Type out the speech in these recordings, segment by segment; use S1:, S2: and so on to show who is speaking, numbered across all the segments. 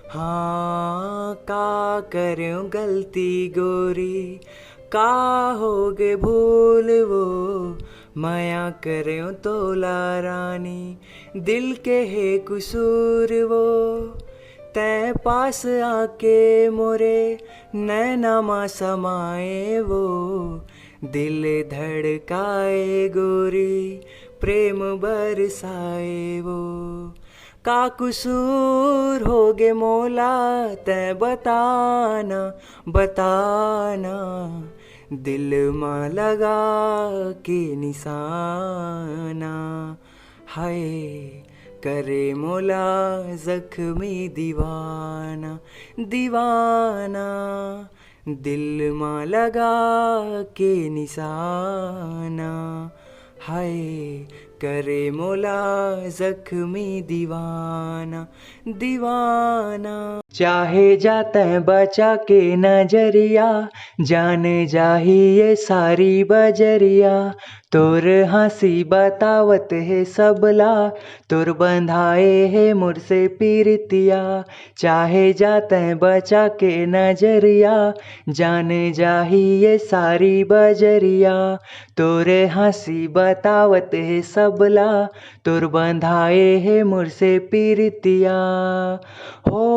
S1: हाँ का करूं गलती गोरी, का होगे भूल वो, माया करूं तोला रानी, दिल के है कसूर वो, तै पास आके मोरे नैना मा समाए वो, दिल धड़काए गोरी, प्रेम बरसाए वो, का कसूर होगे मोला तै बताना, बताना, दिल में लगा के निशाना, हाय करे मोला जख्मी दीवाना, दीवाना, दिल में लगा के निशाना, हाय करे मोला जख्मी दीवाना, दीवाना। चाहे जाते बचा के नजरिया, जान जाही ये सारी बजरिया, तोर हंसी बतावत है सबला, तोर बंधाए है मुझसे पीरतिया, चाहे जाते बचा के नजरिया, जान जाही ये सारी बजरिया, तोर हंसी बतावत है सबला, तोर बंधाए है मुझसे पीरतिया, हो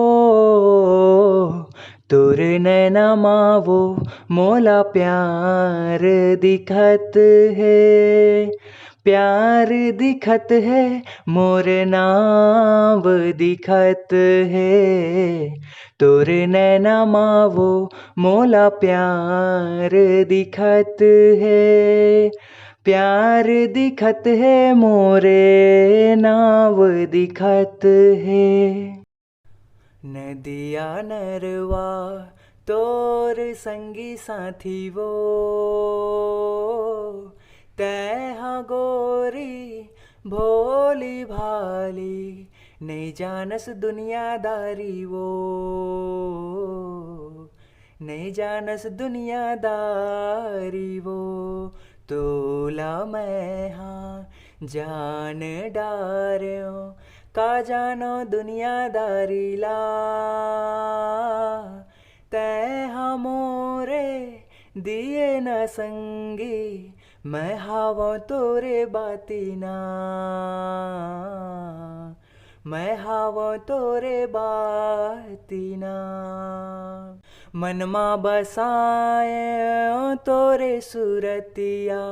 S1: तोर नैना मावो मोला प्यार दिखत है, प्यार दिखत है, मोर नाव दिखत है, तोर नैना मावो मोला प्यार दिखत है, प्यार दिखत है, मोरे नाव दिखत है। नदिया नरवा तोर संगी साथी वो, तैहा गोरी भोली भाली, नहीं जानस दुनियादारी वो, नहीं जानस दुनियादारी वो, तोला मैं हाँ जान डार्यो, का जानो दुनियादारी ला, तै हमोरे दिए न संगी, मैं हावो तोरे बातीना, मैं हावो तोरे बातीना, मनमा बसाए तोरे सूरतिया,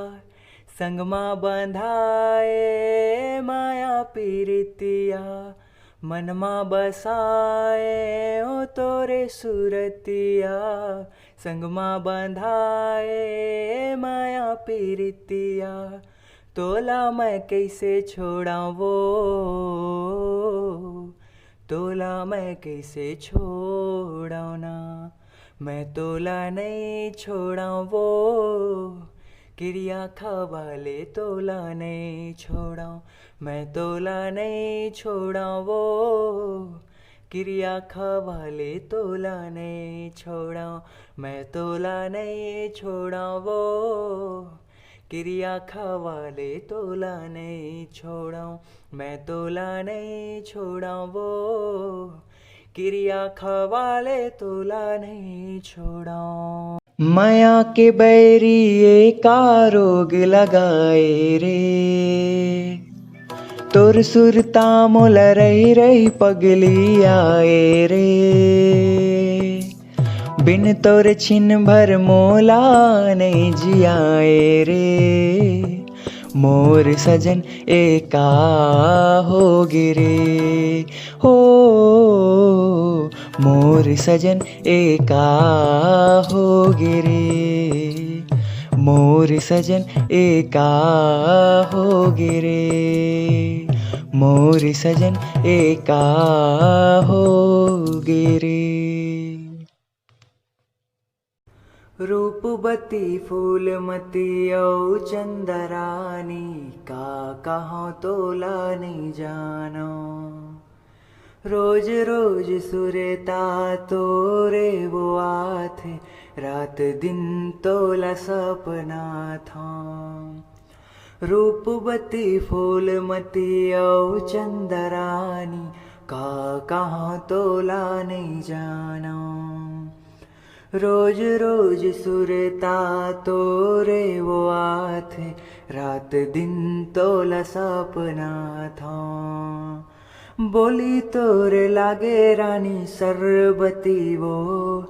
S1: संगमा बंधाए माया पीरतिया, मनमा बसाए ओ तोरे सूरतिया, संगमा बंधाए माया पीरतिया, तोला मैं कैसे छोड़ा वो, तोला मैं कैसे छोड़ा ना, मैं तोला नहीं छोड़ा वो, क्रिया खवाले तोला नहीं छोड़ा, मैं तोला नहीं छोड़ा वो, क्रिया खवाले तोला नहीं छोड़ा, मैं तोला नहीं छोड़ा वो, क्रिया खवाले तोला नहीं छोड़ा, मैं तोला नहीं छोड़ा वो, क्रिया खवाले तोला नहीं छोड़ा। माया के बैरिए का रोग लगाए रे, तोर सुरता मोल रही रही पगली आए रे, बिन तोर छिन भर मोला नहीं जियाए रे, मोर सजन एका हो गिरे, हो मोर सजन एका हो गिरे, मोर सजन एका हो गिरे, मोर सजन एका हो गिरे। रूपबती फूलमती औ चंदरानी, का कहाँ तोला नहीं जानो, रोज रोज सुरता तोरे वो आथे, रात दिन तोला सपना था, रूपबती फूलमती औ चंदरानी, कहाँ तोला नहीं जाना। रोज रोज सुरता तोरे वो आथे, रात दिन तोला सपना था। बोली तोरे लागे रानी सरबती वो,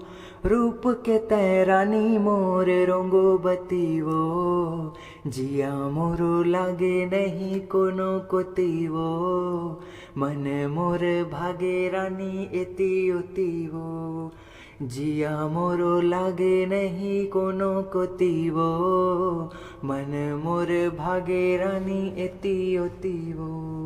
S1: रूप के तय रानी मोरे रोंगो बती वो। जिया मोरो लागे नहीं कोनो कोती वो, मन मोर भागे रानी एती ओती वो। जिया मोरो लागे नहीं कोनो कोती वो, मन मोर भागे रानी एती ओती वो।